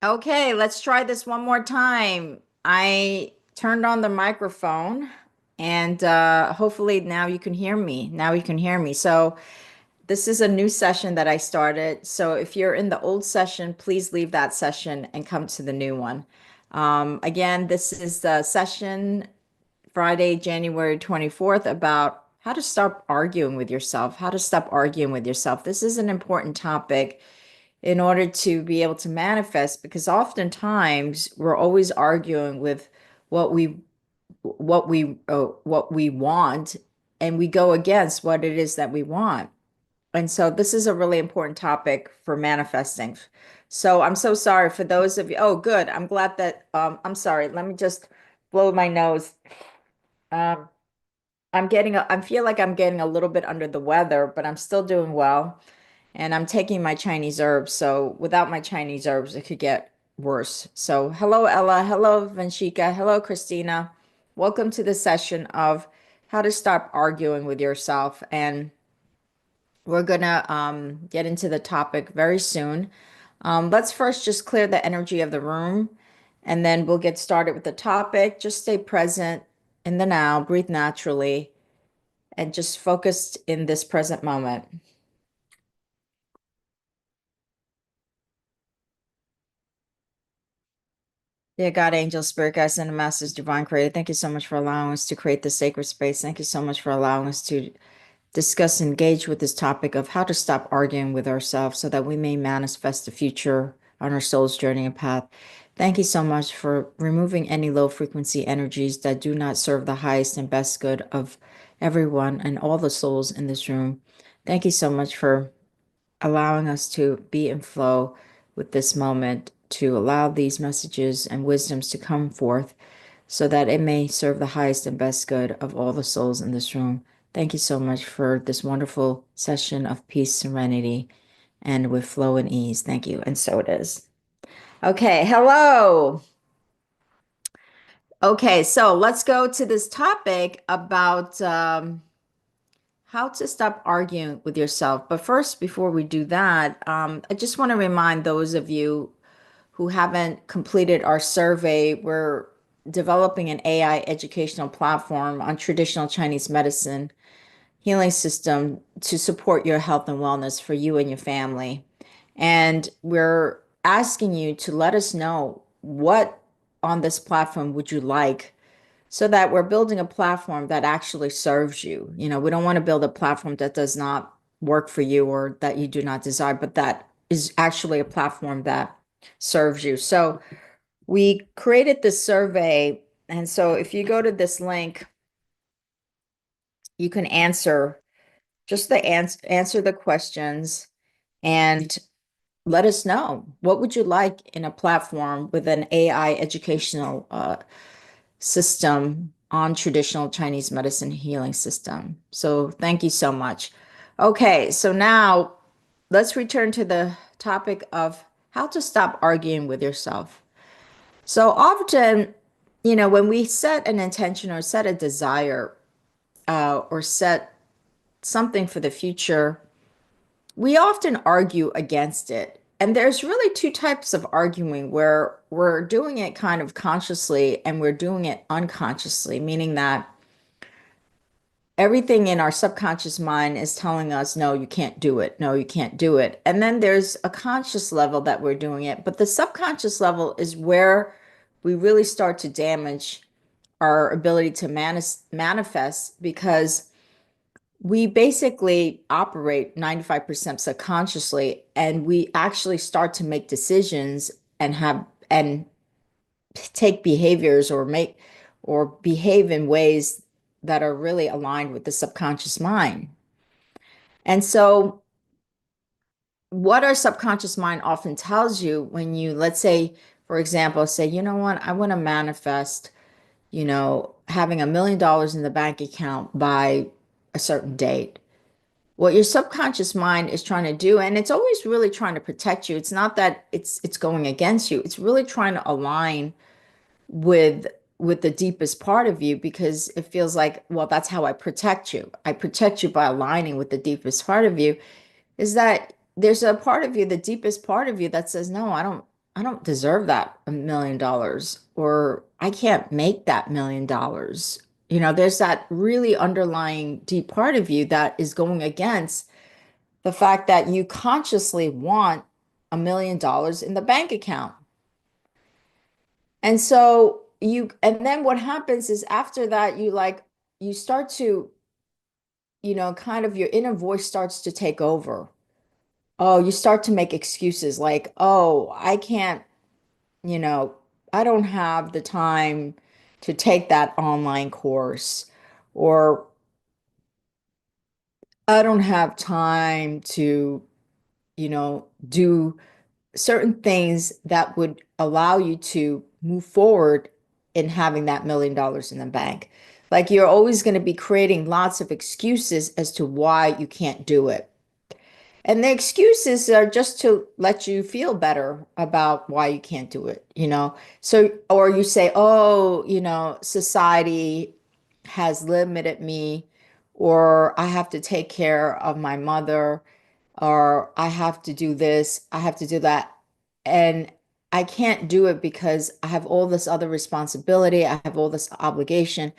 Okay, let's try this one more time. I turned on the microphone and hopefully now you can hear me. Now you can hear me. So, this is a new session that I started. So, if you're in the old session, please leave that session and come to the new one. Again, this is the session Friday, January 24th about how to stop arguing with yourself, how to stop arguing with yourself. This is an important topic in order to be able to manifest because oftentimes we're always arguing with what we what we want, and we go against what it is that we want. And so this is a really important topic for manifesting. So I'm so sorry for those of you. Oh, good. I'm glad that I'm sorry. Let me just blow my nose. Um I feel like I'm getting a little bit under the weather, but I'm still doing well. And I'm taking my Chinese herbs. So without my Chinese herbs, it could get worse. So hello, Ella. Hello, Vanshika. Hello, Christina. Welcome to the session of how to stop arguing with yourself. And we're gonna get into the topic very soon. Let's first just clear the energy of the room, and then we'll get started with the topic. Just stay present in the now, breathe naturally, and just focused in this present moment. Dear God, angel, spirit guides, and the masters, divine creator, thank you so much for allowing us to create this sacred space. Thank you so much for allowing us to discuss and engage with this topic of how to stop arguing with ourselves so that we may manifest the future on our soul's journey and path. Thank you so much for removing any low frequency energies that do not serve the highest and best good of everyone and all the souls in this room. Thank you so much for allowing us to be in flow with this moment, to allow these messages and wisdoms to come forth so that it may serve the highest and best good of all the souls in this room. Thank you so much for this wonderful session of peace, serenity, and with flow and ease. Thank you. And so it is. Okay, hello. Okay, so let's go to this topic about how to stop arguing with yourself. But first, before we do that, I just want to remind those of you who haven't completed our survey. We're developing an AI educational platform on traditional Chinese medicine healing system to support your health and wellness for you and your family. And we're asking you to let us know what on this platform would you like so that we're building a platform that actually serves you. We don't want to build a platform that does not work for you or that you do not desire, but that is actually a platform that serves you. So we created this survey. And so if you go to this link, you can answer just answer the questions and let us know what would you like in a platform with an AI educational system on traditional Chinese medicine healing system. So thank you so much. Okay, so now let's return to the topic of how to stop arguing with yourself. So often, when we set an intention or set a desire or set something for the future, we often argue against it. And there's really two types of arguing where we're doing it kind of consciously and we're doing it unconsciously, meaning that everything in our subconscious mind is telling us, no, you can't do it. No, you can't do it. And then there's a conscious level that we're doing it. But the subconscious level is where we really start to damage our ability to manifest because we basically operate 95% subconsciously, and we actually start to make decisions and have and take behaviors or behave in ways that are really aligned with the subconscious mind. And so what our subconscious mind often tells you when you, let's say, for example, say, you know what, I want to manifest, having $1 million in the bank account by a certain date. What your subconscious mind is trying to do, and it's always really trying to protect you. It's not that it's going against you. It's really trying to align with the deepest part of you because it feels like, well, that's how I protect you. I protect you by aligning with the deepest part of you. Is that there's a part of you, the deepest part of you that says, no, I don't deserve that $1 million, or I can't make that $1 million. There's that really underlying deep part of you that is going against the fact that you consciously want $1 million in the bank account. And then what happens is after that, you start to, kind of your inner voice starts to take over. Oh, you start to make excuses like, oh, I can't, you know, I don't have the time to take that online course, or I don't have time to, do certain things that would allow you to move forward in having that $1 million in the bank. Like you're always going to be creating lots of excuses as to why you can't do it. And the excuses are just to let you feel better about why you can't do it. So, or you say, oh, society has limited me, or I have to take care of my mother, or I have to do this, I have to do that. And I can't do it because I have all this other responsibility, I have all this obligation.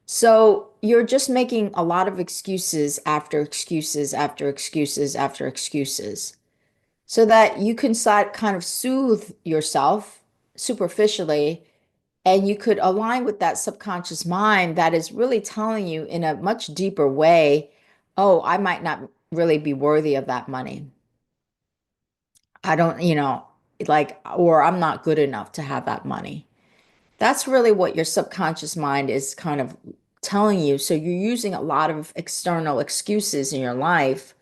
So you're just making a lot of excuses after excuses after excuses after excuses so that you can kind of soothe yourself superficially, and you could align with that subconscious mind that is really telling you in a much deeper way, oh, I might not really be worthy of that money. I don't, like, or I'm not good enough to have that money. That's really what your subconscious mind is kind of telling you. So you're using a lot of external excuses in your life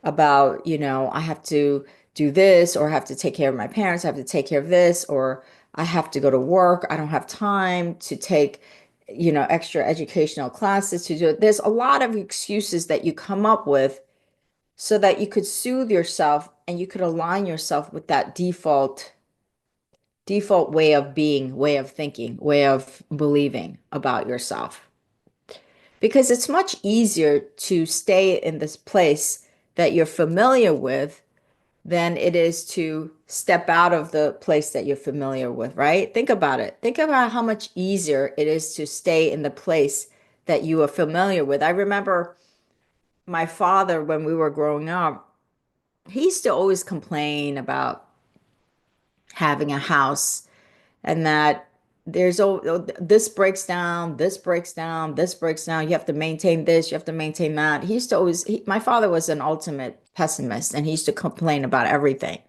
about, I have to do this, or I have to take care of my parents, I have to take care of this, or I have to go to work. I don't have time to take, extra educational classes to do it. There's a lot of excuses that you come up with so that you could soothe yourself and you could align yourself with that default way of being, way of thinking, way of believing about yourself. Because it's much easier to stay in this place that you're familiar with than it is to step out of the place that you're familiar with, right? Think about it. Think about how much easier it is to stay in the place that you are familiar with. I remember my father, when we were growing up, he used to always complain about having a house, and that there's this breaks down, this breaks down, this breaks down. You have to maintain this, you have to maintain that. He used to always, my father was an ultimate pessimist, and he used to complain about everything.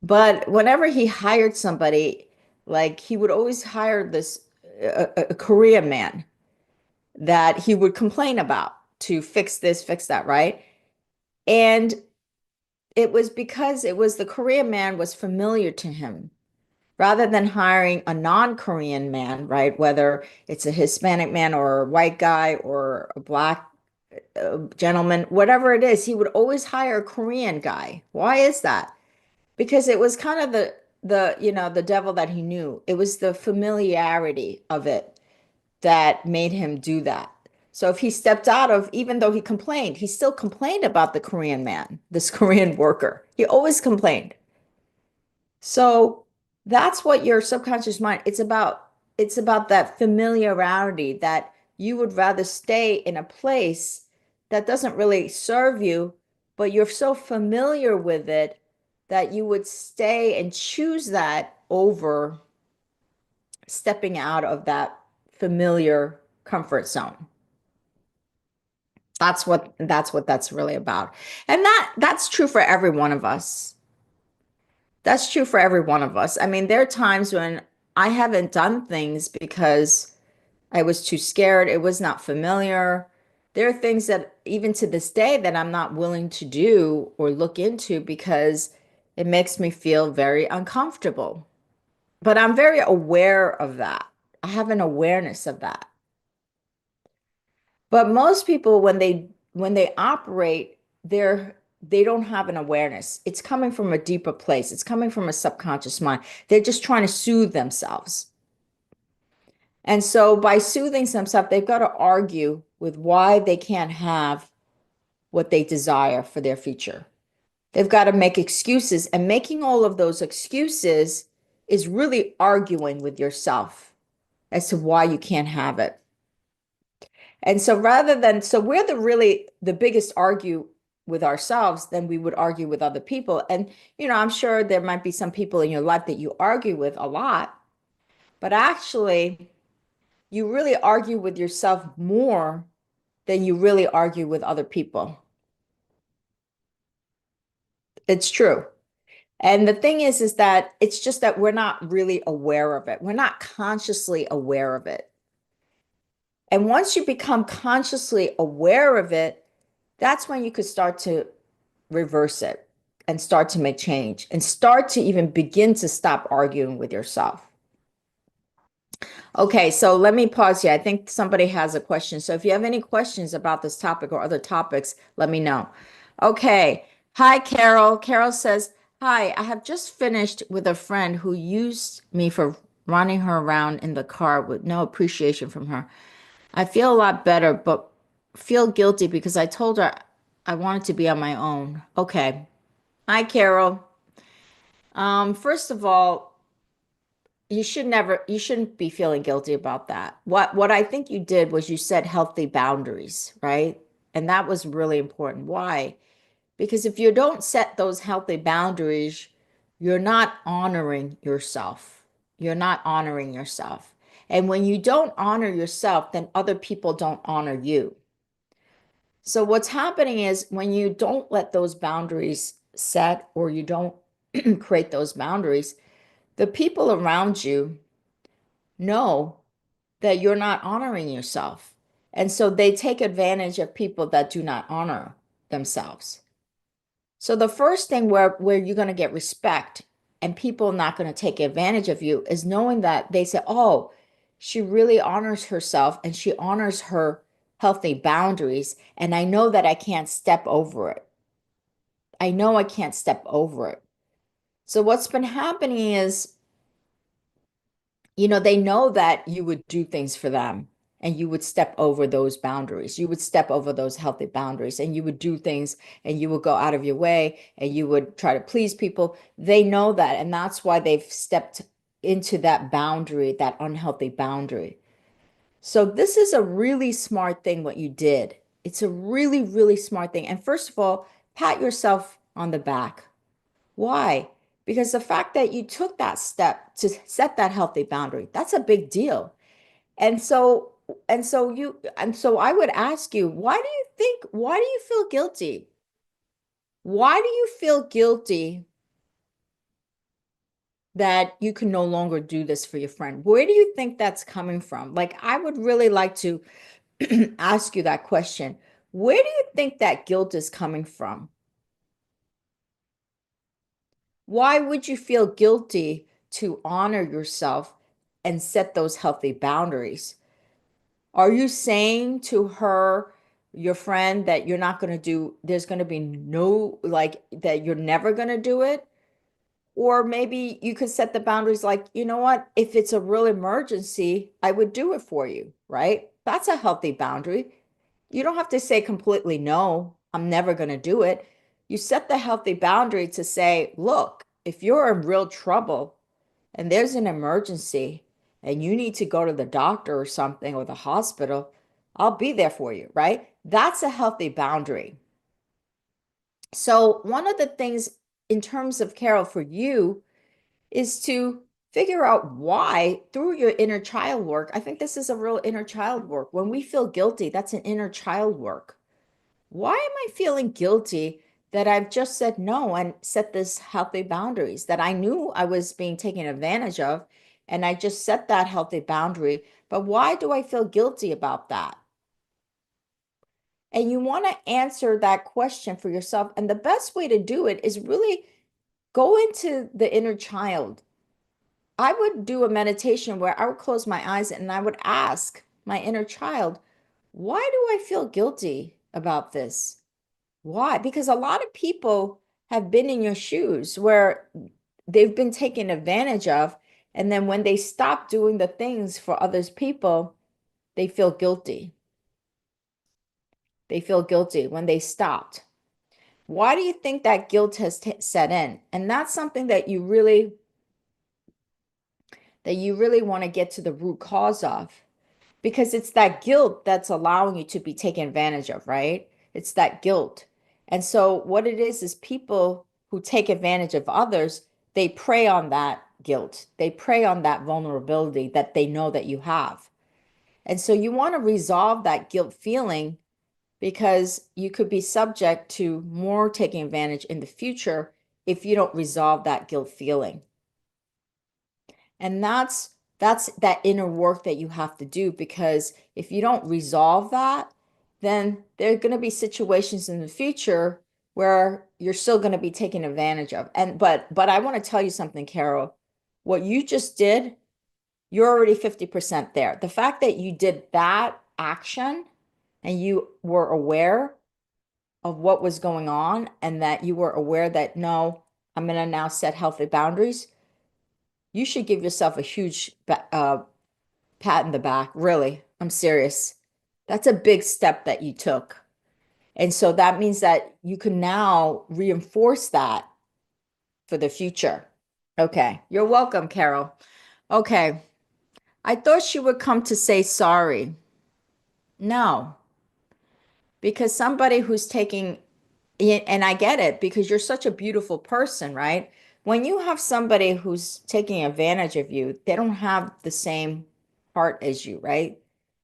But whenever he hired somebody, like he would always hire this a Korean man that he would complain about to fix this, fix that, right? And it was because it was the Korean man was familiar to him, rather than hiring a non-Korean man, right? Whether it's a Hispanic man or a white guy or a black gentleman, whatever it is, he would always hire a Korean guy. Why is that? Because it was kind of the devil that he knew. It was the familiarity of it that made him do that. So if he stepped out of, even though he complained, he still complained about the Korean man, this Korean worker. He always complained. So that's what your subconscious mind, it's about that familiarity, that you would rather stay in a place that doesn't really serve you, but you're so familiar with it that you would stay and choose that over stepping out of that familiar comfort zone. That's really about. And that's true for every one of us. That's true for every one of us. I mean, there are times when I haven't done things because I was too scared. It was not familiar. There are things that even to this day that I'm not willing to do or look into because it makes me feel very uncomfortable. But I'm very aware of that. I have an awareness of that. But most people, when they operate, they don't have an awareness. It's coming from a deeper place. It's coming from a subconscious mind. They're just trying to soothe themselves. And so by soothing themselves, they've got to argue with why they can't have what they desire for their future. They've got to make excuses, and making all of those excuses is really arguing with yourself as to why you can't have it. And so so we're the biggest argue with ourselves than we would argue with other people. And, I'm sure there might be some people in your life that you argue with a lot, but actually you really argue with yourself more than you really argue with other people. It's true. And the thing is that it's just that we're not really aware of it. We're not consciously aware of it. And once you become consciously aware of it, that's when you could start to reverse it and start to make change and start to even begin to stop arguing with yourself. Okay, so let me pause here. I think somebody has a question. So if you have any questions about this topic or other topics, let me know. Okay. Hi, Carol. Carol says, "Hi, I have just finished with a friend who used me for running her around in the car with no appreciation from her. I feel a lot better, but feel guilty because I told her I wanted to be on my own." Okay. Hi, Carol. First of all, you shouldn't be feeling guilty about that. What I think you did was you set healthy boundaries, right? And that was really important. Why? Because if you don't set those healthy boundaries, you're not honoring yourself. You're not honoring yourself. And when you don't honor yourself, then other people don't honor you. So what's happening is when you don't let those boundaries set or you don't create those boundaries, the people around you know that you're not honoring yourself. And so they take advantage of people that do not honor themselves. So the first thing where you're going to get respect and people not going to take advantage of you is knowing that they say, "Oh, she really honors herself and she honors her healthy boundaries. And I know that I can't step over it. I know I can't step over it." So what's been happening is, they know that you would do things for them and you would step over those boundaries. You would step over those healthy boundaries and you would do things and you would go out of your way and you would try to please people. They know that. And that's why they've stepped into that boundary, that unhealthy boundary. So this is a really smart thing what you did. It's a really, really smart thing. And first of all, pat yourself on the back. Why? Because the fact that you took that step to set that healthy boundary, that's a big deal. And so and so I would ask you, why do you feel guilty? Why do you feel guilty that you can no longer do this for your friend? Where do you think that's coming from? Like, I would really like to ask you that question. Where do you think that guilt is coming from? Why would you feel guilty to honor yourself and set those healthy boundaries? Are you saying to her, your friend, that you're not going to there's going to be no, like, that you're never going to do it? Or maybe you could set the boundaries like, you know what, if it's a real emergency, I would do it for you, right? That's a healthy boundary. You don't have to say completely no, I'm never going to do it. You set the healthy boundary to say, look, if you're in real trouble and there's an emergency and you need to go to the doctor or something or the hospital, I'll be there for you, right? That's a healthy boundary. So, one of the things in terms of Carol for you is to figure out why through your inner child work. I think this is a real inner child work. When we feel guilty, that's an inner child work. Why am I feeling guilty that I've just said no and set this healthy boundaries that I knew I was being taken advantage of and I just set that healthy boundary, but why do I feel guilty about that? And you want to answer that question for yourself. And the best way to do it is really go into the inner child. I would do a meditation where I would close my eyes and I would ask my inner child, why do I feel guilty about this? Why? Because a lot of people have been in your shoes where they've been taken advantage of. And then when they stop doing the things for others people, they feel guilty. They feel guilty when they stopped. Why do you think that guilt has set in? And that's something that you really want to get to the root cause of, because it's that guilt that's allowing you to be taken advantage of, right? It's that guilt. And so what it is people who take advantage of others, they prey on that guilt. They prey on that vulnerability that they know that you have. And so you want to resolve that guilt feeling, because you could be subject to more taking advantage in the future if you don't resolve that guilt feeling. And that's that inner work that you have to do, because if you don't resolve that, then there are going to be situations in the future where you're still going to be taken advantage of. And but I want to tell you something, Carol. What you just did, you're already 50% there. The fact that you did that action and you were aware of what was going on, and that you were aware that, no, I'm going to now set healthy boundaries, you should give yourself a huge pat in the back. Really, I'm serious. That's a big step that you took. And so that means that you can now reinforce that for the future. Okay. You're welcome, Carol. Okay. I thought she would come to say sorry. No, because somebody who's taking, and I get it, because you're such a beautiful person, right? When you have somebody who's taking advantage of you, they don't have the same heart as you, right?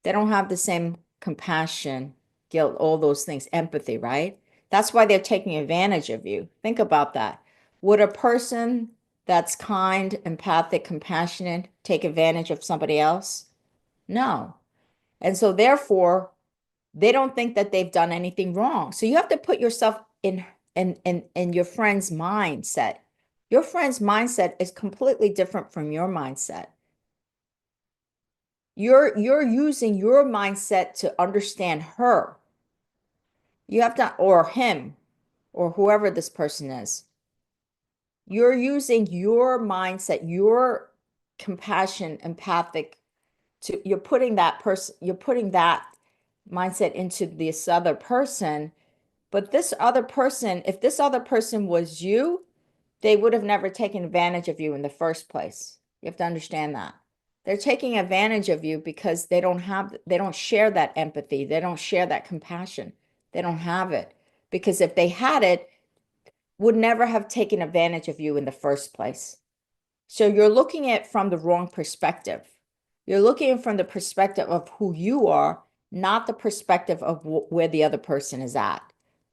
They don't have the same compassion, guilt, all those things, empathy, right? That's why they're taking advantage of you. Think about that. Would a person that's kind, empathic, compassionate take advantage of somebody else? No. And so therefore, they don't think that they've done anything wrong. So you have to put yourself in your friend's mindset. Your friend's mindset is completely different from your mindset. You're using your mindset to understand her. You have to, or him, or whoever this person is. You're using your mindset, your compassion, empathic, you're putting that person, you're putting that mindset into this other person. But this other person, if this other person was you, they would have never taken advantage of you in the first place. You have to understand that. They're taking advantage of you because they don't share that empathy. They don't share that compassion. They don't have it. Because if they had it, would never have taken advantage of you in the first place. So you're looking at it from the wrong perspective. You're looking from the perspective of who you are, not the perspective of where the other person is at.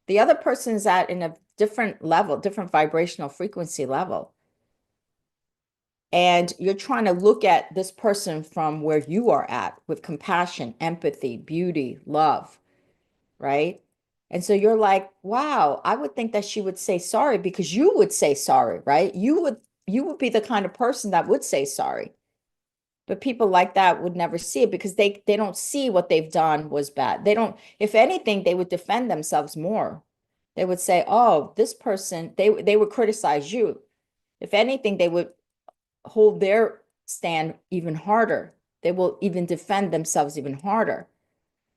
The other person is at in a different level, different vibrational frequency level. And you're trying to look at this person from where you are at, with compassion, empathy, beauty, love, right? And so you're like, wow, I would think that she would say sorry, because you would say sorry, right? You would be the kind of person that would say sorry. But people like that would never see it, because they don't see what they've done was bad. They don't, if anything, they would defend themselves more. They would say, oh, this person, they would criticize you. If anything, they would hold their stand even harder. They will even defend themselves even harder.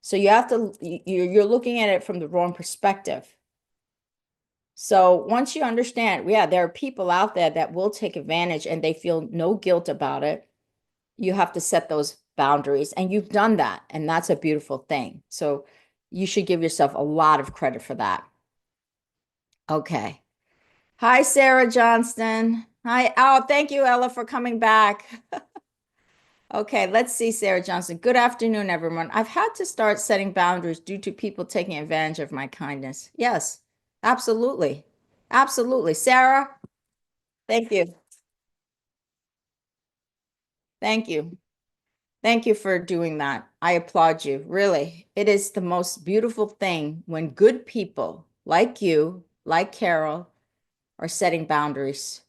So you have to, you're looking at it from the wrong perspective. So once you understand, yeah, there are people out there that will take advantage and they feel no guilt about it. You have to set those boundaries, and you've done that, and that's a beautiful thing. So you should give yourself a lot of credit for that. Okay. Hi, Sarah Johnston. Hi. Oh, thank you, Ella, for coming back. Okay, let's see, Sarah Johnson. Good afternoon, everyone. I've had to start setting boundaries due to people taking advantage of my kindness. Yes, absolutely. Absolutely. Sarah, thank you. Thank you. Thank you for doing that. I applaud you. Really, it is the most beautiful thing when good people like you, like Carol, are setting boundaries.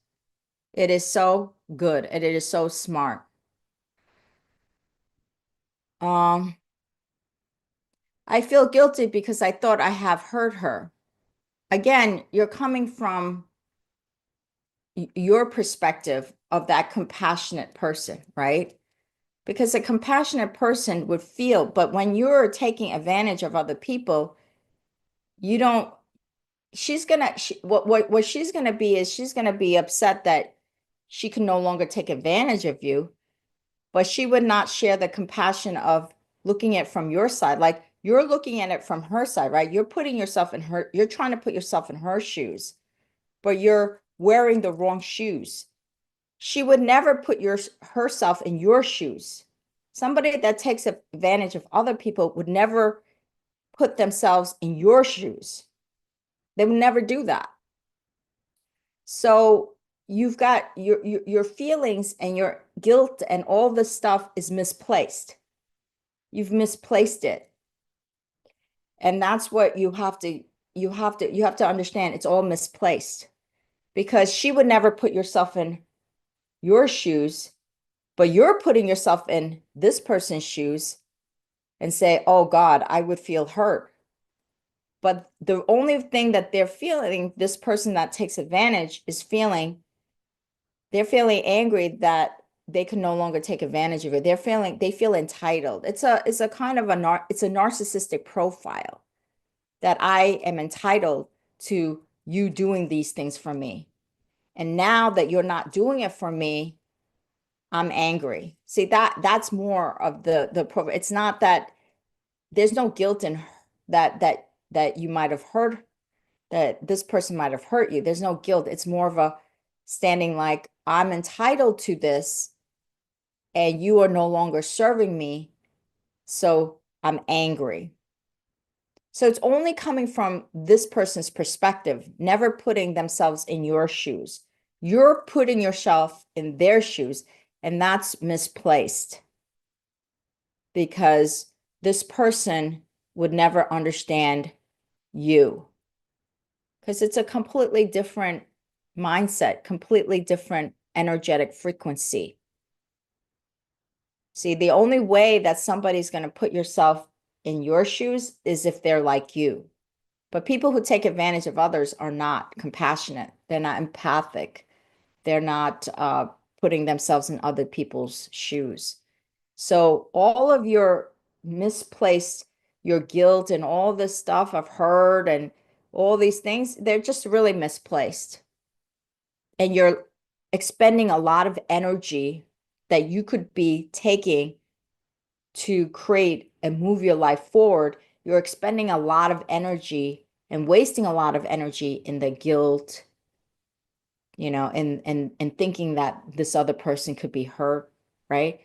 It is so good and it is so smart. Um, I feel guilty because I thought I have hurt her. Again, you're coming from your perspective of that compassionate person, right? Because a compassionate person would feel, but when you're taking advantage of other people, you don't what she's gonna be is she's gonna be upset that she can no longer take advantage of you, but she would not share the compassion of looking at it from your side. Like you're looking at it from her side, right? You're putting yourself in her, you're trying to put yourself in her shoes, but you're wearing the wrong shoes. She would never put herself in your shoes. Somebody that takes advantage of other people would never put themselves in your shoes. They would never do that. So you've got your feelings and your guilt and all this stuff is misplaced. You've misplaced it. And that's what you have to understand. It's all misplaced because she would never put yourself in your shoes, but you're putting yourself in this person's shoes and say, oh God, I would feel hurt. But the only thing that they're feeling, this person that takes advantage is they're feeling angry that they can no longer take advantage of it. They feel entitled. It's a kind of it's a narcissistic profile that I am entitled to you doing these things for me. And now that you're not doing it for me, I'm angry. See, that's more of the problem. It's not that there's no guilt in that you might have hurt, that this person might have hurt you. There's no guilt. It's more of a standing like I'm entitled to this and you are no longer serving me, so I'm angry. So it's only coming from this person's perspective, never putting themselves in your shoes. You're putting yourself in their shoes, and that's misplaced because this person would never understand you because it's a completely different mindset, completely different energetic frequency. See, the only way that somebody's going to put yourself in your shoes is if they're like you. But people who take advantage of others are not compassionate. They're not empathic. They're not putting themselves in other people's shoes. So all of your misplaced, your guilt and all this stuff I've heard and all these things, they're just really misplaced. And you're expending a lot of energy that you could be taking to create and move your life forward. You're expending a lot of energy and wasting a lot of energy in the guilt, and thinking that this other person could be hurt, right?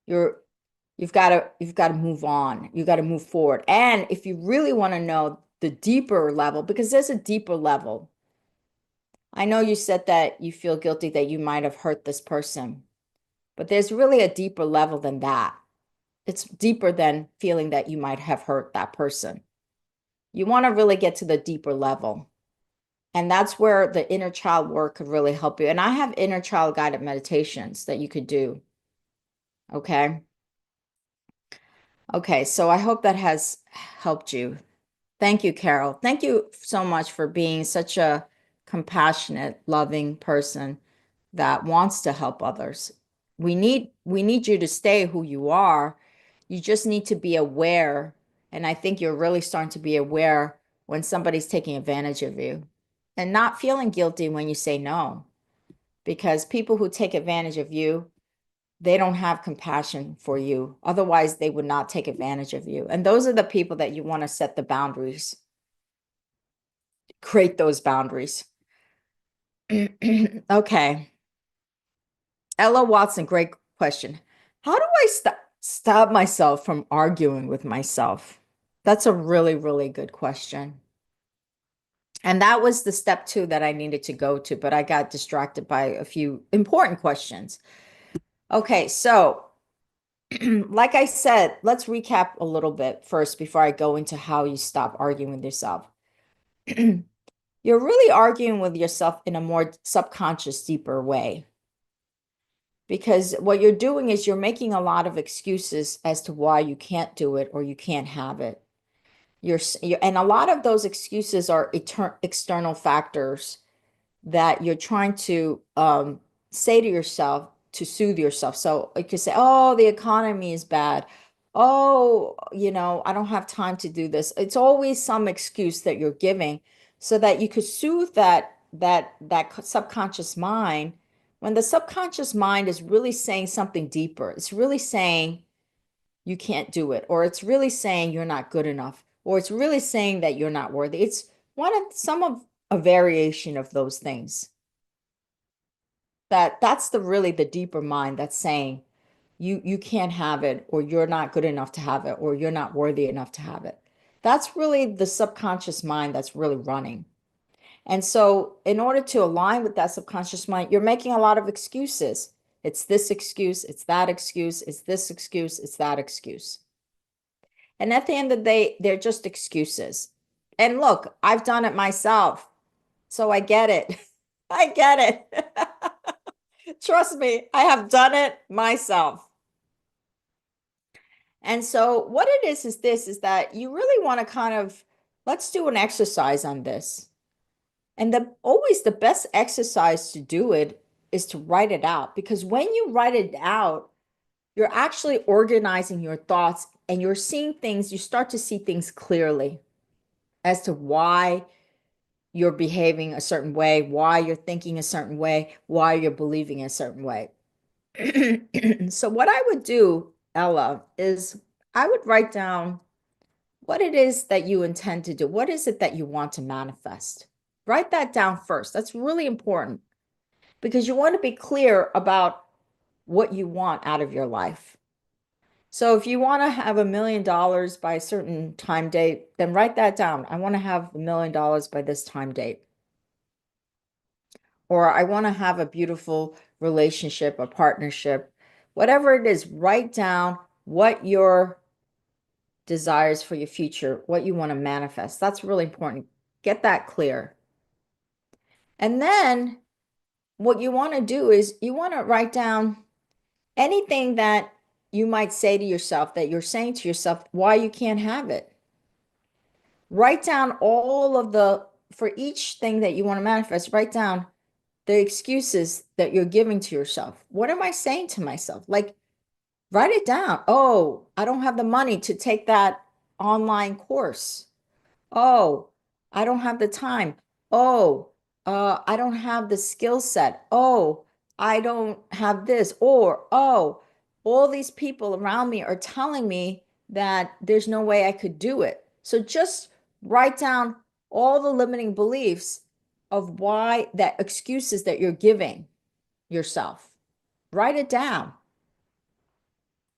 You've got to move on. You got to move forward. And if you really want to know the deeper level, because there's a deeper level. I know you said that you feel guilty that you might have hurt this person, but there's really a deeper level than that. It's deeper than feeling that you might have hurt that person. You want to really get to the deeper level. And that's where the inner child work could really help you. And I have inner child guided meditations that you could do. Okay. Okay. So I hope that has helped you. Thank you, Carol. Thank you so much for being such a compassionate, loving person that wants to help others. We need you to stay who you are. You just need to be aware. And I think you're really starting to be aware when somebody's taking advantage of you and not feeling guilty when you say no. Because people who take advantage of you, they don't have compassion for you. Otherwise, they would not take advantage of you. And those are the people that you want to set the boundaries, create those boundaries. Okay. Ella Watson, great question. How do I stop myself from arguing with myself? That's a really, really good question. And that was the step 2 that I needed to go to, but I got distracted by a few important questions. Okay, so like I said, let's recap a little bit first before I go into how you stop arguing with yourself. You're really arguing with yourself in a more subconscious, deeper way. Because what you're doing is you're making a lot of excuses as to why you can't do it or you can't have it. And a lot of those excuses are external factors that you're trying to say to yourself to soothe yourself. So you could say, oh, the economy is bad. Oh, I don't have time to do this. It's always some excuse that you're giving so that you could soothe that subconscious mind when the subconscious mind is really saying something deeper. It's really saying you can't do it, or it's really saying you're not good enough, or it's really saying that you're not worthy. It's some of a variation of those things. That's the really the deeper mind that's saying you can't have it, or you're not good enough to have it, or you're not worthy enough to have it. That's really the subconscious mind that's really running. And so, in order to align with that subconscious mind, you're making a lot of excuses. It's this excuse, it's that excuse, it's this excuse, it's that excuse. And at the end of the day, they're just excuses. And look, I've done it myself, so I get it. I get it. Trust me, I have done it myself. And so, what it is this is that you really want to kind of let's do an exercise on this. And always the best exercise to do it is to write it out, because when you write it out, you're actually organizing your thoughts and you're seeing things, you start to see things clearly as to why you're behaving a certain way, why you're thinking a certain way, why you're believing a certain way. So, what I would do, Ella, is I would write down what it is that you intend to do. What is it that you want to manifest? Write that down first. That's really important because you want to be clear about what you want out of your life. So if you want to have $1 million by a certain time date, then write that down. I want to have $1 million by this time date. Or I want to have a beautiful relationship, a partnership, whatever it is, write down what your desires for your future, what you want to manifest. That's really important. Get that clear. And then what you want to do is you want to write down anything that you might say to yourself, that you're saying to yourself, why you can't have it. Write down all of for each thing that you want to manifest, write down the excuses that you're giving to yourself. What am I saying to myself? Like, write it down. Oh, I don't have the money to take that online course. Oh, I don't have the time. Oh, I don't have the skill set. Oh, I don't have this. Or, oh, all these people around me are telling me that there's no way I could do it. So just write down all the limiting beliefs of why that excuses that you're giving yourself. Write it down.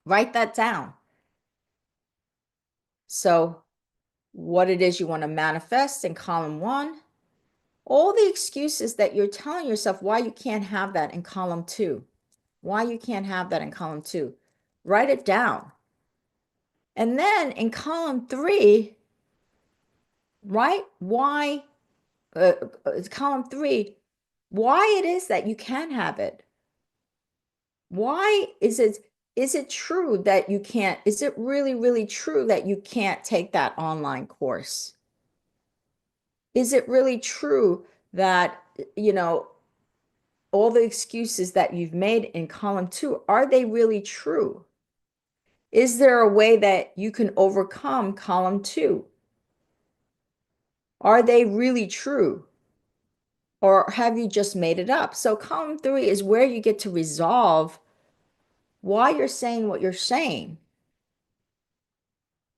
Write that down. So, what it is you want to manifest in column 1, all the excuses that you're telling yourself why you can't have that in column 2, why you can't have that in column 2. Write it down. And then in column 3, write why, column 3, why it is that you can have it. Why is it true that you can't, is it really, really true that you can't take that online course? Is it really true that, you know, all the excuses that you've made in column 2, are they really true? Is there a way that you can overcome column 2? Are they really true? Or have you just made it up? So column 3 is where you get to resolve why you're saying what you're saying.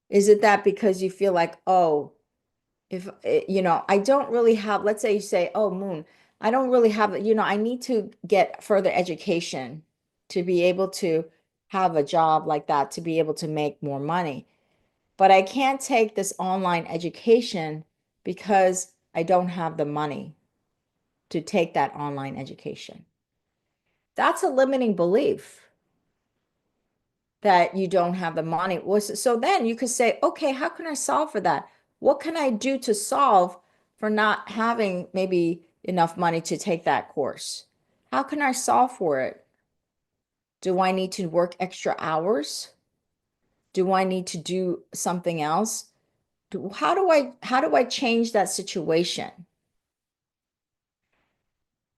Is it that because you feel like, oh, if I don't really have, let's say you say, oh, Moon, I don't really have, I need to get further education to be able to have a job like that, to be able to make more money. But I can't take this online education because I don't have the money to take that online education. That's a limiting belief that you don't have the money. So then you could say, okay, how can I solve for that? What can I do to solve for not having maybe enough money to take that course? How can I solve for it? Do I need to work extra hours? Do I need to do something else? How do I change that situation?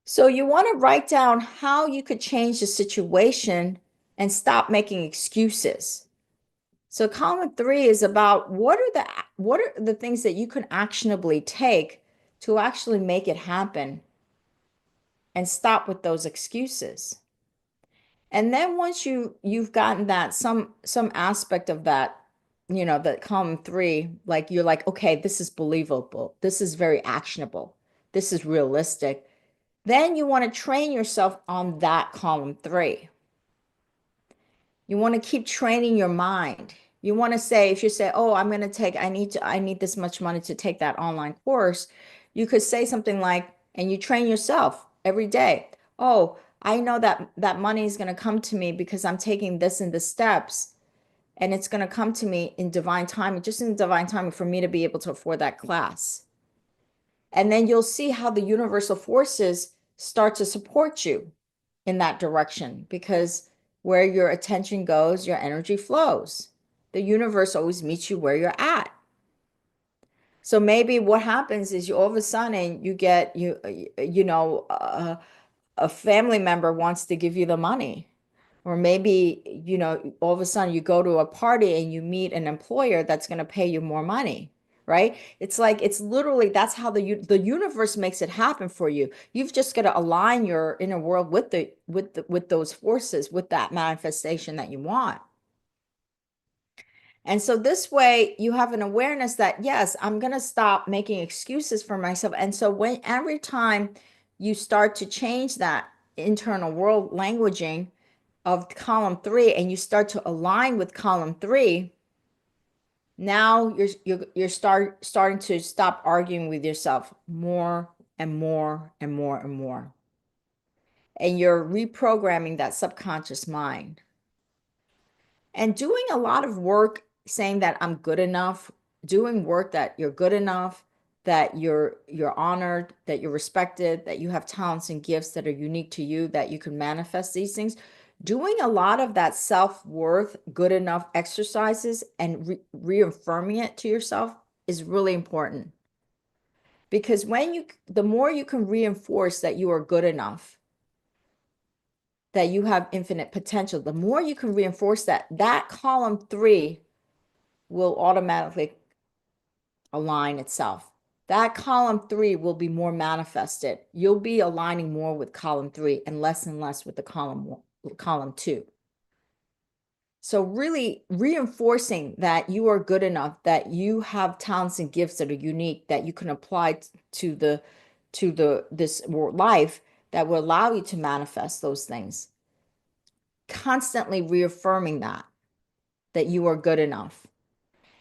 So you want to write down how you could change the situation and stop making excuses. So column 3 is about what are the things that you can actionably take to actually make it happen and stop with those excuses. And then once you've gotten that some aspect of that, the column three, like you're like, okay, this is believable. This is very actionable. This is realistic. Then you want to train yourself on that column three. You want to keep training your mind. You want to say, if you say, oh, I need this much money to take that online course, you could say something like, and you train yourself every day. Oh, I know that that money is going to come to me because I'm taking this and the steps, and it's going to come to me in divine timing, just in divine timing for me to be able to afford that class. And then you'll see how the universal forces start to support you in that direction, because where your attention goes, your energy flows. The universe always meets you where you're at. So maybe what happens is you all of a sudden you get a family member wants to give you the money. Or maybe, all of a sudden you go to a party and you meet an employer that's going to pay you more money, right? It's like, it's literally, that's how the universe makes it happen for you. You've just got to align your inner world with with those forces, with that manifestation that you want. And so this way you have an awareness that, yes, I'm going to stop making excuses for myself. And so every time you start to change that internal world languaging of column three, and you start to align with column three, now you're starting to stop arguing with yourself more and more and more and more. And you're reprogramming that subconscious mind. And doing a lot of work saying that I'm good enough, doing work that you're good enough, that you're honored, that you're respected, that you have talents and gifts that are unique to you, that you can manifest these things. Doing a lot of that self-worth, good enough exercises and reaffirming it to yourself is really important. Because the more you can reinforce that you are good enough, that you have infinite potential, the more you can reinforce that column three will automatically align itself. That column three will be more manifested. You'll be aligning more with column three and less with the column two. So really reinforcing that you are good enough, that you have talents and gifts that are unique, that you can apply to this life that will allow you to manifest those things. Constantly reaffirming that you are good enough.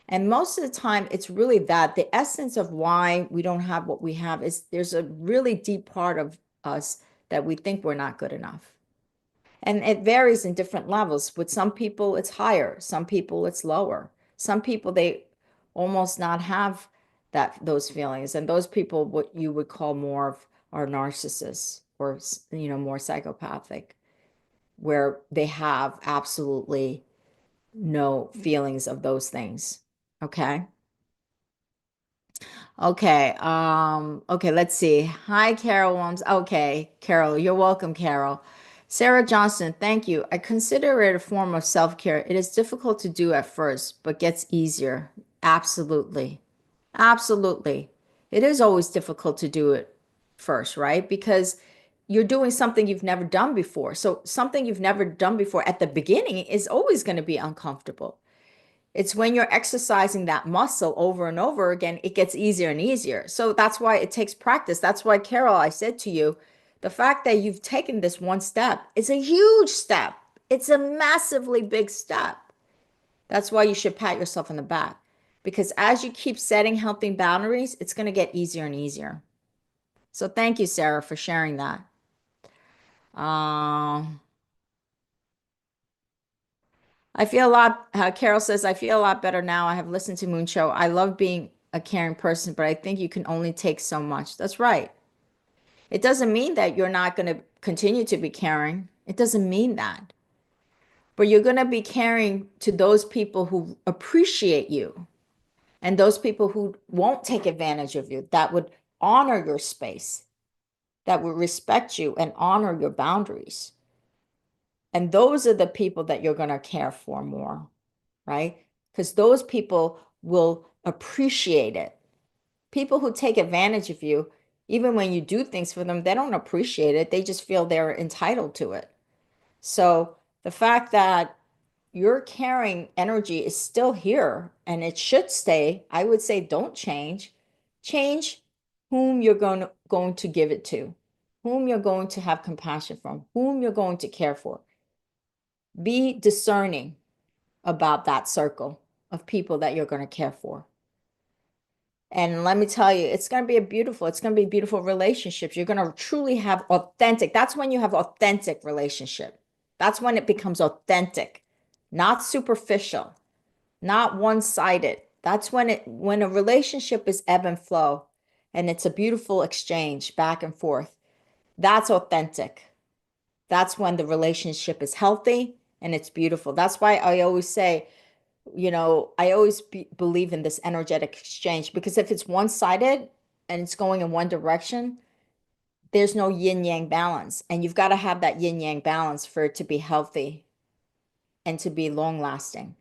And most of the time, it's really that the essence of why we don't have what we have is there's a really deep part of us that we think we're not good enough. And it varies in different levels. With some people, it's higher. Some people, it's lower. Some people, they almost not have those feelings. And those people, what you would call more of are narcissists, or, more psychopathic, where they have absolutely no feelings of those things. Okay. Okay. Okay, let's see. Hi, Carol Williams. Okay, Carol, you're welcome, Carol. Sarah Johnson, thank you. I consider it a form of self-care. It is difficult to do at first, but gets easier. Absolutely. Absolutely. It is always difficult to do it first, right? Because you're doing something you've never done before. So something you've never done before at the beginning is always going to be uncomfortable. It's when you're exercising that muscle over and over again, it gets easier and easier. So that's why it takes practice. That's why, Carol, I said to you, the fact that you've taken this one step is a huge step. It's a massively big step. That's why you should pat yourself on the back. Because as you keep setting healthy boundaries, it's going to get easier and easier. So thank you, Sarah, for sharing that. I feel a lot, Carol says, I feel a lot better now. I have listened to Moon Show. I love being a caring person, but I think you can only take so much. That's right. It doesn't mean that you're not going to continue to be caring. It doesn't mean that. But you're going to be caring to those people who appreciate you, and those people who won't take advantage of you, that would honor your space, that would respect you and honor your boundaries. And those are the people that you're going to care for more, right? Because those people will appreciate it. People who take advantage of you, even when you do things for them, they don't appreciate it. They just feel they're entitled to it. So the fact that your caring energy is still here and it should stay, I would say don't change. Change whom you're going to give it to, whom you're going to have compassion from, whom you're going to care for. Be discerning about that circle of people that you're going to care for. And let me tell you, it's going to be beautiful relationships. You're going to truly have authentic. That's when you have authentic relationship. That's when it becomes authentic, not superficial, not one-sided. That's when a relationship is ebb and flow and it's a beautiful exchange back and forth. That's authentic. That's when the relationship is healthy and it's beautiful. That's why I always say, I always believe in this energetic exchange, because if it's one-sided and it's going in one direction, there's no yin yang balance. And you've got to have that yin yang balance for it to be healthy and to be long lasting,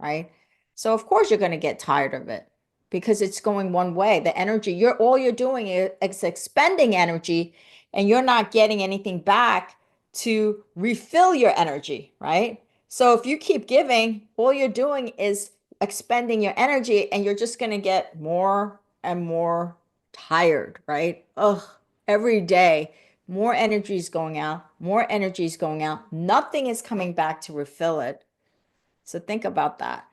right? So of course you're going to get tired of it because it's going one way. The energy, all you're doing is expending energy and you're not getting anything back to refill your energy, right? So if you keep giving, all you're doing is expending your energy and you're just going to get more and more tired, right? Ugh, every day, more energy is going out, more energy is going out. Nothing is coming back to refill it. So think about that.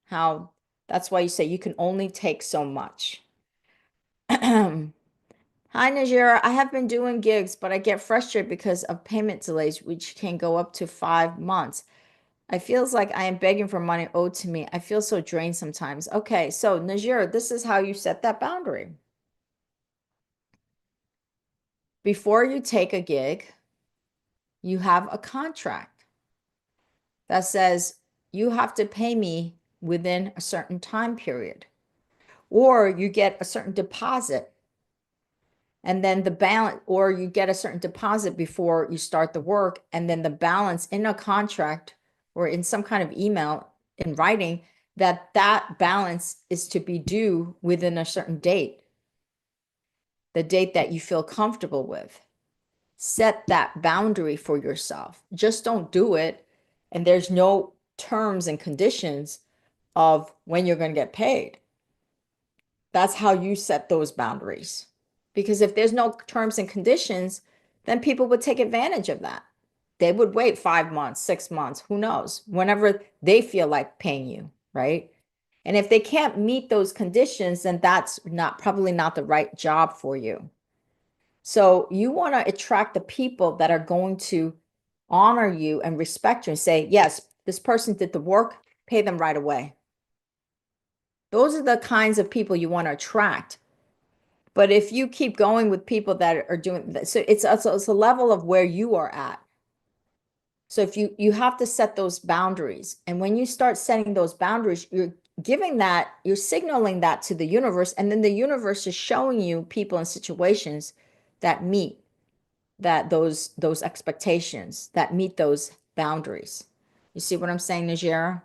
How that's why you say you can only take so much. Hi, Najira. I have been doing gigs, but I get frustrated because of payment delays, which can go up to 5 months. I feels like I am begging for money owed to me. I feel so drained sometimes. Okay, so Najira, this is how you set that boundary. Before you take a gig, you have a contract that says you have to pay me within a certain time period, or you get a certain deposit and then the balance, or you get a certain deposit before you start the work, and then the balance in a contract or in some kind of email in writing that balance is to be due within a certain date, the date that you feel comfortable with. Set that boundary for yourself. Just don't do it, and there's no terms and conditions of when you're going to get paid. That's how you set those boundaries. Because if there's no terms and conditions, then people would take advantage of that. They would wait 5 months, 6 months, who knows, whenever they feel like paying you, right? And if they can't meet those conditions, then that's probably not the right job for you. So you want to attract the people that are going to honor you and respect you and say, yes, this person did the work, pay them right away. Those are the kinds of people you want to attract. But if you keep going with people that are doing that, so it's a level of where you are at. So if you have to set those boundaries. And when you start setting those boundaries, you're signaling that to the universe, and then the universe is showing you people and situations that meet those expectations, that meet those boundaries. You see what I'm saying, Najera?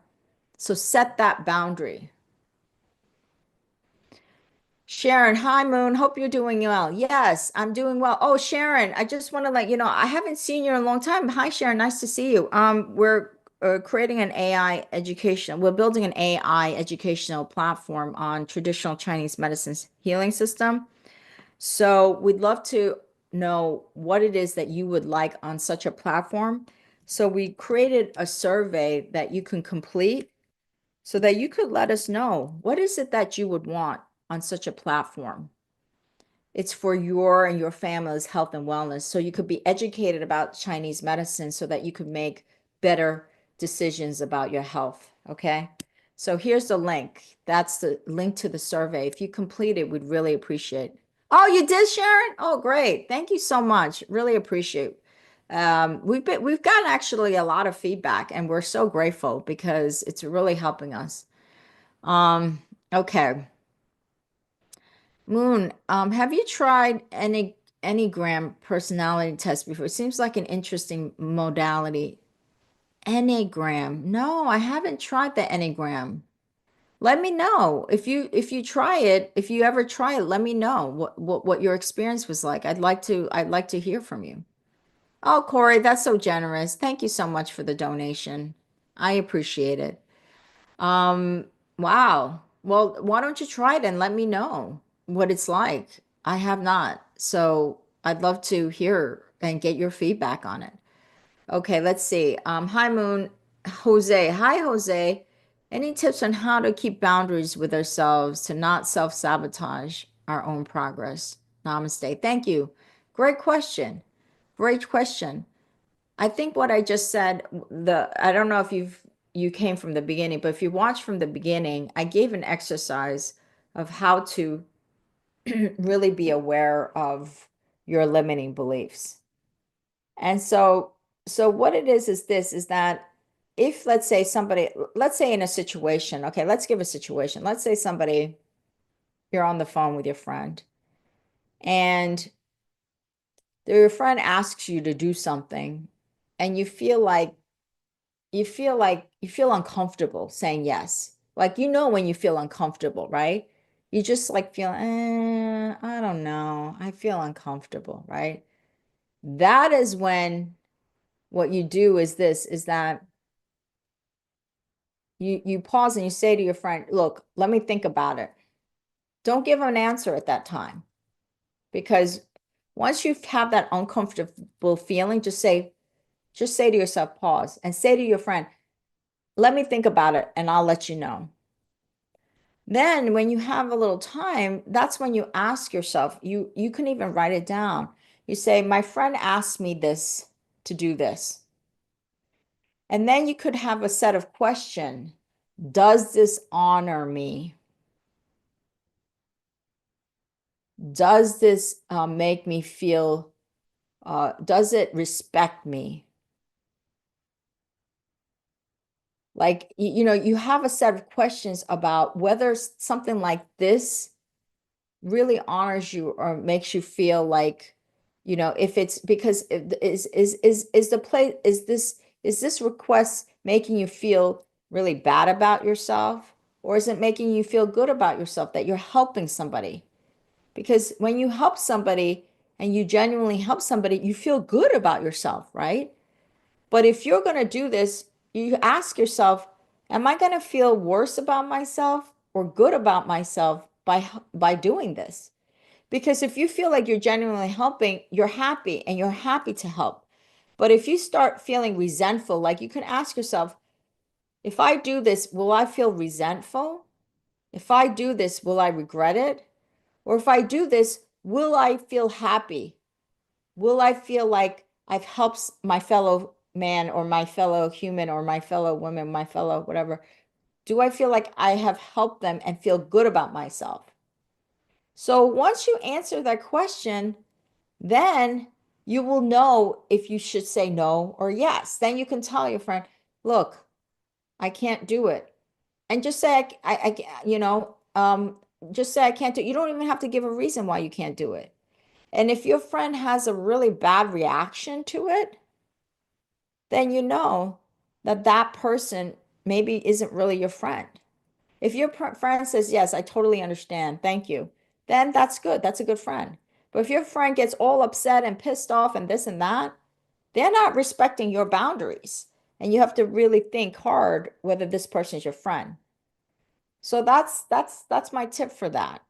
So set that boundary. Sharon, hi Moon. Hope you're doing well. Yes, I'm doing well. Oh, Sharon, I just want to let you know I haven't seen you in a long time. Hi, Sharon. Nice to see you. We're creating an AI education. We're building an AI educational platform on traditional Chinese medicine's healing system. So we'd love to know what it is that you would like on such a platform. So we created a survey that you can complete so that you could let us know what is it that you would want on such a platform. It's for your and your family's health and wellness. So you could be educated about Chinese medicine so that you could make better decisions about your health. Okay. So here's the link. That's the link to the survey. If you complete it, we'd really appreciate it. Oh, you did, Sharon? Oh, great. Thank you so much. Really appreciate. We've gotten actually a lot of feedback and we're so grateful because it's really helping us. Um, okay. Moon, have you tried any Enneagram personality test before? It seems like an interesting modality. Enneagram. No, I haven't tried the Enneagram. Let me know if you try it, if you ever try it, let me know what your experience was like. I'd like to hear from you. Oh, Corey, that's so generous. Thank you so much for the donation. I appreciate it. Um, wow. Well, why don't you try it and let me know what it's like? I have not. So I'd love to hear and get your feedback on it. Okay, let's see. Hi, Moon. Jose. Hi, Jose. Any tips on how to keep boundaries with ourselves to not self-sabotage our own progress? Namaste. Thank you. Great question. Great question. I think what I just said, I don't know if you came from the beginning, but if you watch from the beginning, I gave an exercise of how to really be aware of your limiting beliefs. And so what it is this is that if let's say somebody, let's say in a situation, okay, let's give a situation. Let's say somebody, you're on the phone with your friend and your friend asks you to do something and you feel uncomfortable saying yes. Like you know when you feel uncomfortable, right? You just like feel, I don't know. I feel uncomfortable, right? That is when what you do is this is that you pause and you say to your friend, look, let me think about it. Don't give an answer at that time because once you have that uncomfortable feeling, just say to yourself, pause and say to your friend, let me think about it and I'll let you know. Then when you have a little time, that's when you ask yourself, you can even write it down. You say, my friend asked me this to do this. And then you could have a set of question. Does this honor me? Does this make me feel, does it respect me? Like, you know, you have a set of questions about whether something like this really honors you or makes you feel like, you know, if it's because is the play is this request making you feel really bad about yourself, or is it making you feel good about yourself that you're helping somebody? Because when you help somebody and you genuinely help somebody, you feel good about yourself, right? But if you're going to do this, you ask yourself, am I going to feel worse about myself or good about myself by doing this? Because if you feel like you're genuinely helping, you're happy and you're happy to help. But if you start feeling resentful, like you can ask yourself, if I do this, will I feel resentful? If I do this, will I regret it? Or if I do this, will I feel happy? Will I feel like I've helped my fellow man or my fellow human or my fellow woman, my fellow whatever? Do I feel like I have helped them and feel good about myself? So once you answer that question, then you will know if you should say no or yes. Then you can tell your friend, look, I can't do it. And just say, you know, just say I can't do it. You don't even have to give a reason why you can't do it. And if your friend has a really bad reaction to it, then you know that that person maybe isn't really your friend. If your friend says, yes, I totally understand, thank you, then that's good. That's a good friend. But if your friend gets all upset and pissed off and this and that, they're not respecting your boundaries. And you have to really think hard whether this person is your friend. So that's my tip for that.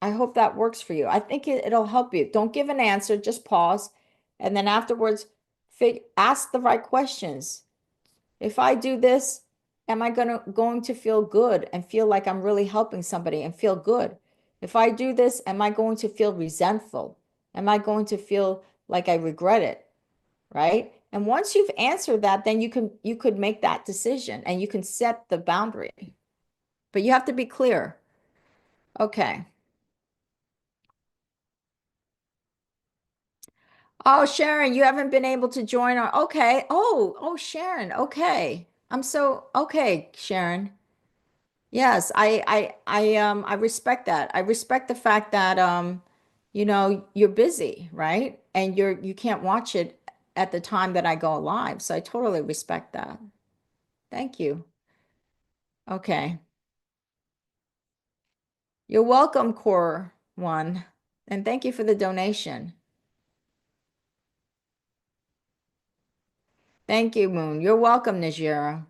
I hope that works for you. I think it'll help you. Don't give an answer, just pause. And then afterwards, ask the right questions. If I do this, am I going to feel good and feel like I'm really helping somebody and feel good? If I do this, am I going to feel resentful? Am I going to feel like I regret it? Right? And once you've answered that, then you could make that decision and you can set the boundary. But you have to be clear. Okay. Oh, Sharon, you haven't been able to join our, okay. Oh, Sharon. Okay. Okay, Sharon. Yes, I respect that. I respect the fact that you know, you're busy, right? And you can't watch it at the time that I go live. So I totally respect that. Thank you. Okay. You're welcome, Core One. And thank you for the donation. Thank you, Moon. You're welcome, Najira.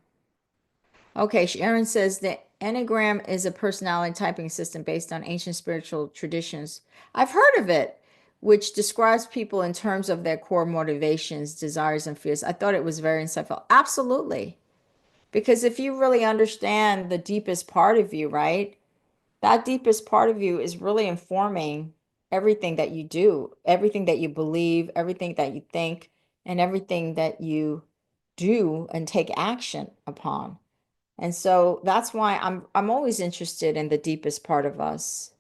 Okay, Sharon says the Enneagram is a personality typing system based on ancient spiritual traditions. I've heard of it, which describes people in terms of their core motivations, desires, and fears. I thought it was very insightful. Absolutely. Because if you really understand the deepest part of you, right? That deepest part of you is really informing everything that you do, everything that you believe, everything that you think, and everything that you do and take action upon. And so that's why I'm always interested in the deepest part of us.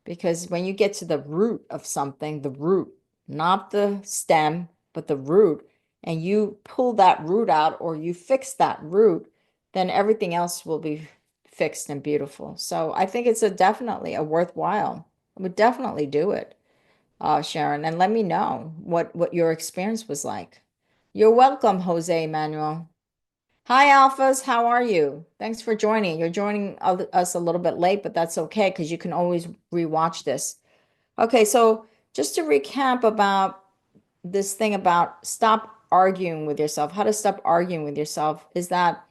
Because when you get to the root of something, the root, not the stem, but the root, and you pull that root out or you fix that root, then everything else will be fixed and beautiful. So I think it's definitely a worthwhile. I would definitely do it, Sharon, and let me know what your experience was like. You're welcome, Jose Manuel. Hi, Alphas. How are you? Thanks for joining. You're joining us a little bit late, but that's okay because you can always rewatch this. Okay, so just to recap about this thing about stop arguing with yourself, how to stop arguing with yourself is that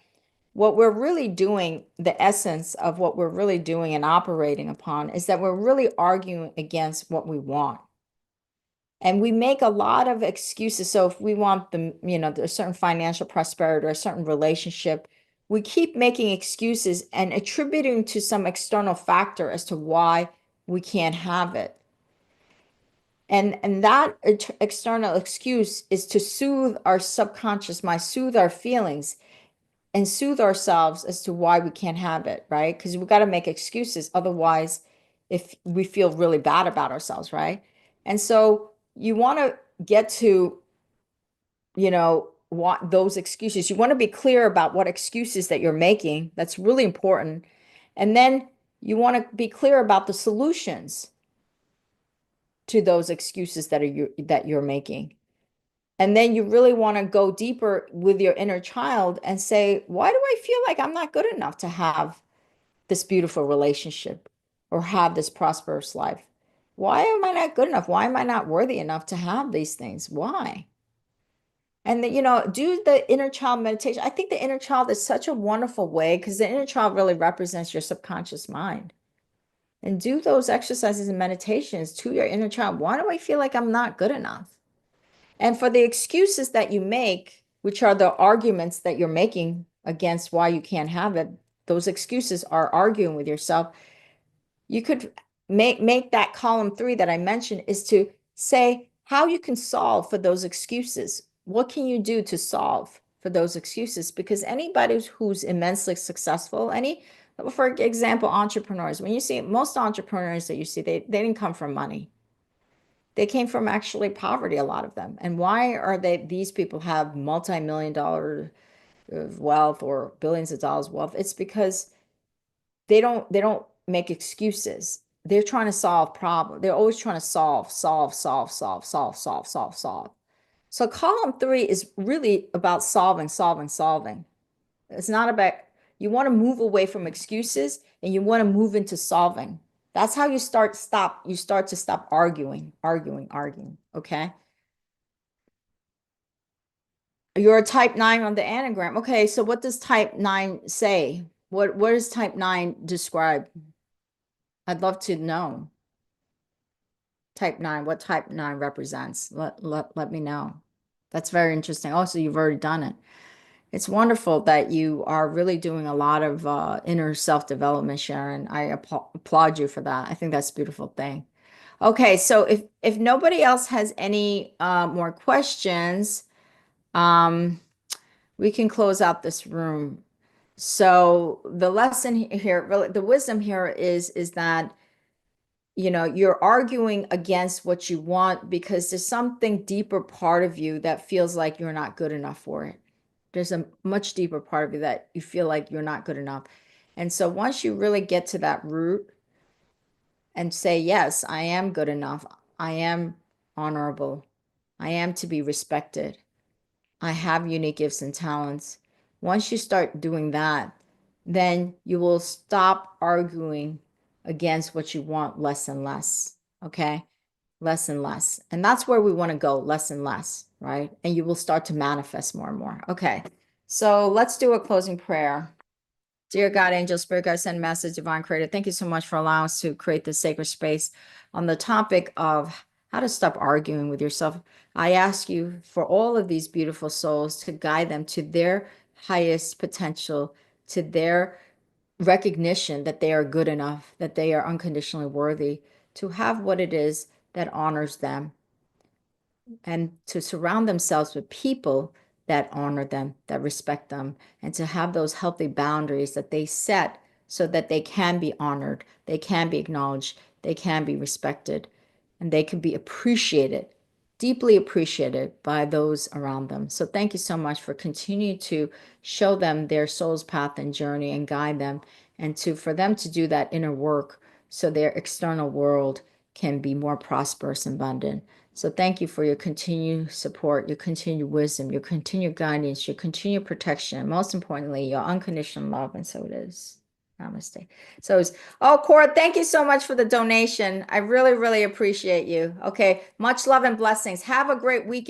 what we're really doing, the essence of what we're really doing and operating upon is that we're really arguing against what we want. And we make a lot of excuses. So if we want a certain financial prosperity or a certain relationship, we keep making excuses and attributing to some external factor as to why we can't have it. And that external excuse is to soothe our subconscious mind, soothe our feelings, and soothe ourselves as to why we can't have it, right? Because we've got to make excuses. Otherwise, if we feel really bad about ourselves, right? And so you want to get to, what those excuses. You want to be clear about what excuses that you're making. That's really important. And then you want to be clear about the solutions to those excuses that you're making. And then you really want to go deeper with your inner child and say, why do I feel like I'm not good enough to have this beautiful relationship or have this prosperous life? Why am I not good enough? Why am I not worthy enough to have these things? Why? And do the inner child meditation. I think the inner child is such a wonderful way because the inner child really represents your subconscious mind. And do those exercises and meditations to your inner child. Why do I feel like I'm not good enough? And for the excuses that you make, which are the arguments that you're making against why you can't have it, those excuses are arguing with yourself. You could make that column 3 that I mentioned is to say how you can solve for those excuses. What can you do to solve for those excuses? Because anybody who's immensely successful, for example, entrepreneurs, when you see most entrepreneurs that you see, they didn't come from money. They came from actually poverty, a lot of them. And why are these people have multi-million dollar wealth or billions of dollars wealth? It's because they don't make excuses. They're trying to solve problems. They're always trying to solve, solve, solve, solve, solve, solve, solve, solve. So column 3 is really about solving, solving, solving. It's not about, you want to move away from excuses and you want to move into solving. That's how you start to stop arguing, arguing, arguing. Okay. You're a type 9 on the Enneagram. Okay, so what does type 9 say? What does type 9 describe? I'd love to know. Type 9, what type 9 represents? Let me know. That's very interesting. Also, you've already done it. It's wonderful that you are really doing a lot of inner self-development, Sharon. I applaud you for that. I think that's a beautiful thing. Okay, so if nobody else has any more questions, um, we can close out this room. So the lesson here, really, the wisdom here is that you're arguing against what you want because there's something deeper part of you that feels like you're not good enough for it. There's a much deeper part of you that you feel like you're not good enough. And so once you really get to that root and say, yes, I am good enough. I am honorable. I am to be respected. I have unique gifts and talents. Once you start doing that, then you will stop arguing against what you want less and less. Okay. Less and less. And that's where we want to go, less and less, right? And you will start to manifest more and more. Okay. So let's do a closing prayer. Dear God, angel, spirit, guide, send message, divine creator, thank you so much for allowing us to create this sacred space on the topic of how to stop arguing with yourself. I ask you for all of these beautiful souls to guide them to their highest potential, to their recognition that they are good enough, that they are unconditionally worthy, to have what it is that honors them, and to surround themselves with people that honor them, that respect them, and to have those healthy boundaries that they set so that they can be honored, they can be acknowledged, they can be respected, and they can be appreciated, deeply appreciated by those around them. So thank you so much for continuing to show them their soul's path and journey and guide them, and to for them to do that inner work so their external world can be more prosperous and abundant. So thank you for your continued support, your continued wisdom, your continued guidance, your continued protection, and most importantly, your unconditional love. And so it is. Namaste. So it's, oh, Cora, thank you so much for the donation. I really, really appreciate you. Okay. Much love and blessings. Have a great weekend.